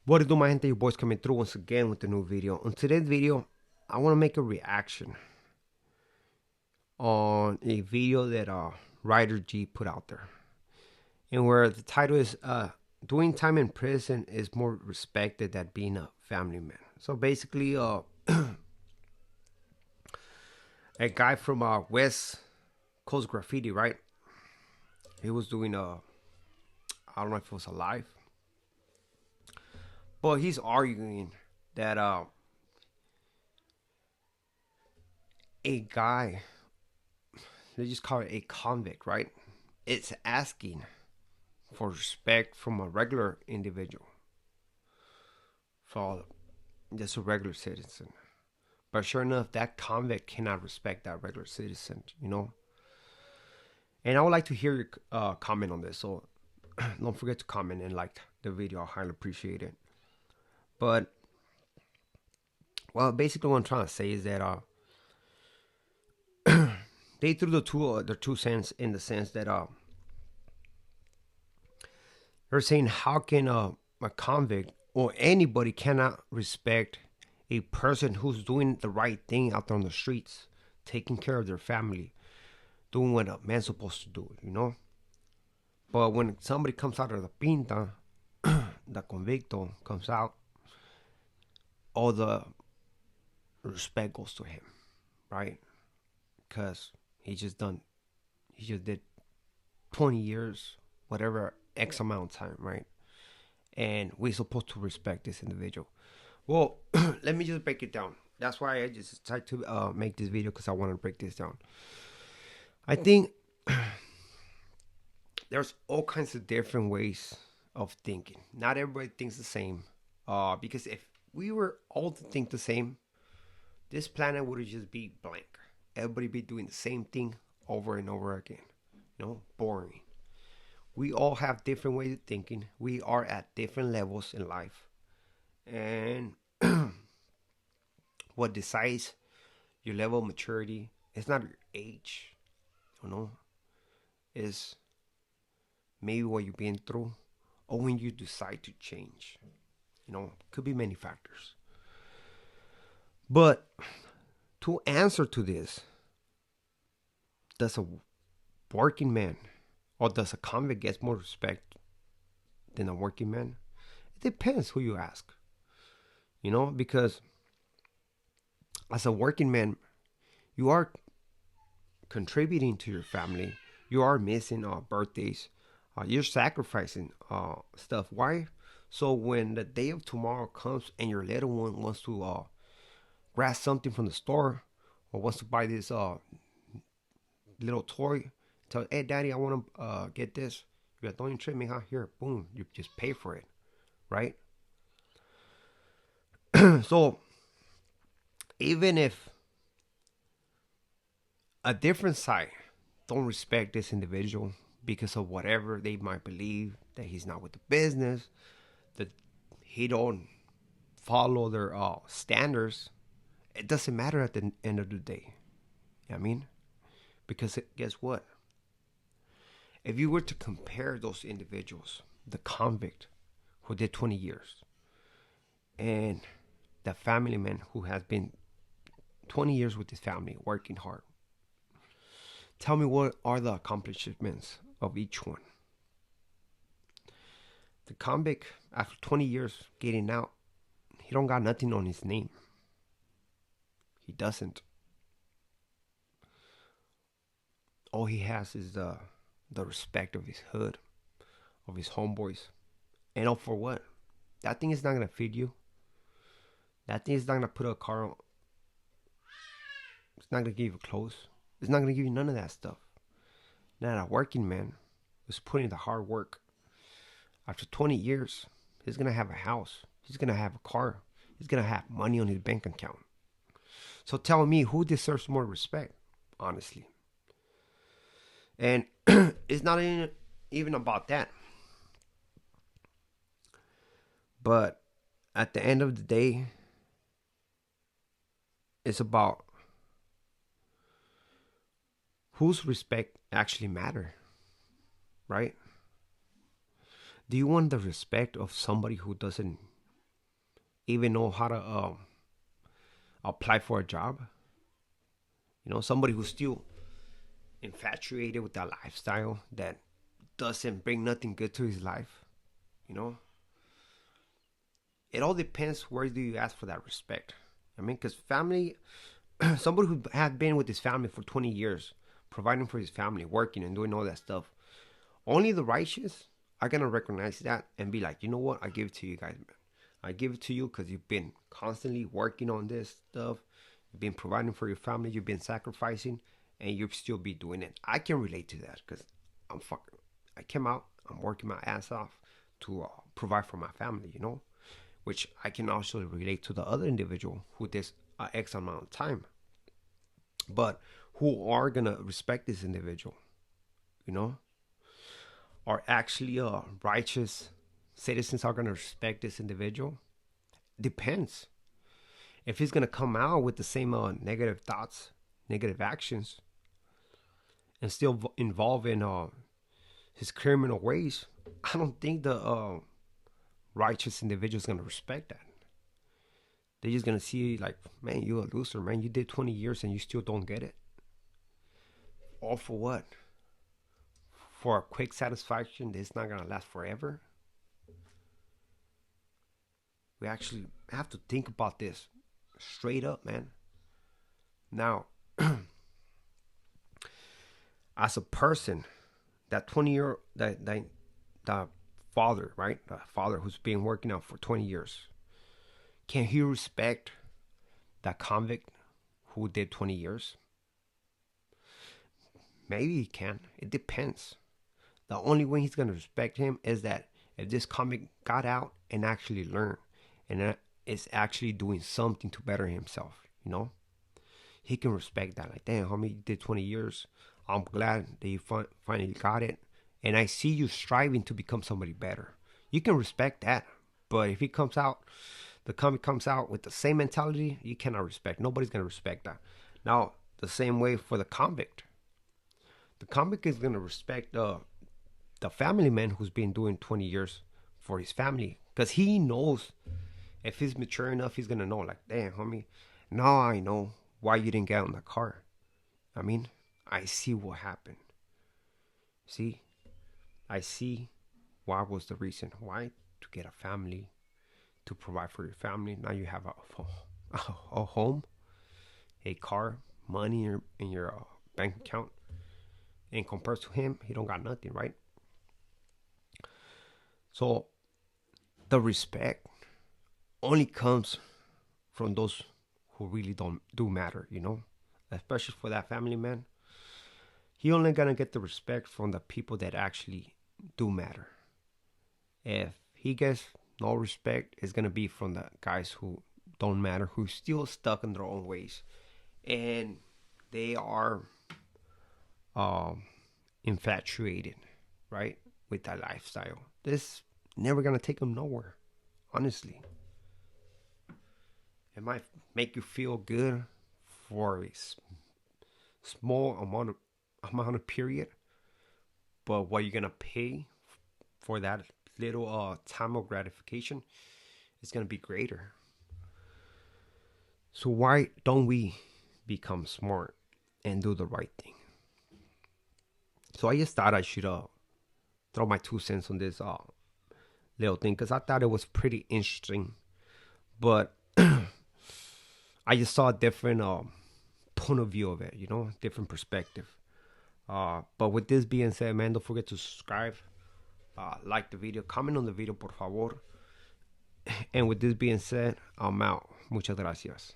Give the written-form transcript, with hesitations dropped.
What it do, my gente? Your boys coming through once again with a new video. On today's video, I want to make a reaction on a video that Ryder G put out there, and where the title is "Doing time in prison is more respected than being a family man." So basically, a guy from West Coast Graffiti, right? He was doing I don't know if it was a live, but he's arguing that a guy, they just call it a convict, right? It's asking for respect from a regular individual, for just a regular citizen. But sure enough, that convict cannot respect that regular citizen, you know? And I would like to hear your comment on this. So don't forget to comment and like the video. I highly appreciate it. But, well, basically what I'm trying to say is that they threw their 2 cents in the sense that they're saying how can a convict or anybody cannot respect a person who's doing the right thing out there on the streets, taking care of their family, doing what a man's supposed to do, you know? But when somebody comes out of the pinta, the convicto comes out, all the respect goes to him, right? Because he just did 20 years, whatever X amount of time, right? And we're supposed to respect this individual. Well, let me just break it down. That's why I just decided to make this video, because I want to break this down. I think there's all kinds of different ways of thinking. Not everybody thinks the same. Because if we were all to think the same, this planet would just be blank. Everybody be doing the same thing over and over again. You know, boring. We all have different ways of thinking. We are at different levels in life. And what decides your level of maturity is not your age, you know, is maybe what you've been through or when you decide to change. You know, could be many factors. But to answer to this, does a working man or does a convict get more respect than a working man? It depends who you ask. You know, because as a working man, you are contributing to your family. You are missing birthdays. You're sacrificing stuff. Why? So when the day of tomorrow comes and your little one wants to grab something from the store or wants to buy this little toy, tell, hey, daddy, I want to get this. You're like, don't even trip me, huh? Here, boom, you just pay for it, right? So even if a different side don't respect this individual because of whatever they might believe, that he's not with the business, that he don't follow their standards, it doesn't matter at the end of the day. You know what I mean? Because guess what? If you were to compare those individuals, the convict who did 20 years and the family man who has been 20 years with his family working hard, tell me what are the accomplishments of each one. The convict, after 20 years getting out, he don't got nothing on his name. He doesn't. All he has is the respect of his hood, of his homeboys. And all for what? That thing is not going to feed you. That thing is not going to put a car on. It's not going to give you clothes. It's not going to give you none of that stuff. Now, a working man who's putting in the hard work, after 20 years, he's going to have a house. He's going to have a car. He's going to have money on his bank account. So tell me, who deserves more respect, honestly? And it's not even about that. But at the end of the day, it's about whose respect actually matter, right? Do you want the respect of somebody who doesn't even know how to apply for a job. Somebody who's still infatuated with that lifestyle that doesn't bring nothing good to his life. You know, it all depends where do you ask for that respect. I mean, because family, somebody who had been with his family for 20 years, providing for his family, working and doing all that stuff, only the righteous are gonna recognize that and be like, you know what? I give it to you guys, man. I give it to you because you've been constantly working on this stuff. You've been providing for your family. You've been sacrificing, and you'll still be doing it. I can relate to that because I came out. I'm working my ass off to provide for my family. Which I can also relate to the other individual who does X amount of time, but who are gonna respect this individual. You know, are actually righteous citizens are gonna respect this individual. Depends if he's gonna come out with the same negative thoughts, negative actions, and still involved in his criminal ways. I don't think the righteous individual is gonna respect that. They're just gonna see like, man, you a loser, man. You did 20 years and you still don't get it. All for what? For a quick satisfaction that's not gonna last forever. We actually have to think about this straight up, man. Now, as a person, that 20-year that father, right? The father who's been working out for 20 years, can he respect that convict who did 20 years? Maybe he can. It depends. The only way he's gonna respect him is that if this convict got out and actually learned and is actually doing something to better himself, he can respect that. Like, damn, homie, you did 20 years. I'm glad that you finally got it. And I see you striving to become somebody better. You can respect that. But if he comes out, the convict comes out with the same mentality, you cannot respect. Nobody's going to respect that. Now, the same way for the convict. The convict is going to respect the family man who's been doing 20 years for his family. Because he knows if he's mature enough, he's going to know, like, damn, homie, now I know why you didn't get out in the car. I mean, I see what happened. See? I see why was the reason. Why? To get a family, to provide for your family. Now you have a home, a car, money in your bank account. And compared to him, he don't got nothing, right? So the respect only comes from those who really do matter, especially for that family man. He only gonna get the respect from the people that actually do matter. If he gets no respect, it's gonna be from the guys who don't matter, who's still stuck in their own ways, and they are infatuated, right, with that lifestyle. This never gonna take them nowhere, honestly. It might make you feel good for a small amount of period, but what you're gonna pay for that little time of gratification is gonna be greater. So why don't we become smart and do the right thing? So I just thought I should throw my 2 cents on this little thing because I thought it was pretty interesting, but I just saw a different point of view of it, different perspective. But with this being said, man, don't forget to subscribe, like the video, comment on the video, por favor. And with this being said, I'm out. Muchas gracias.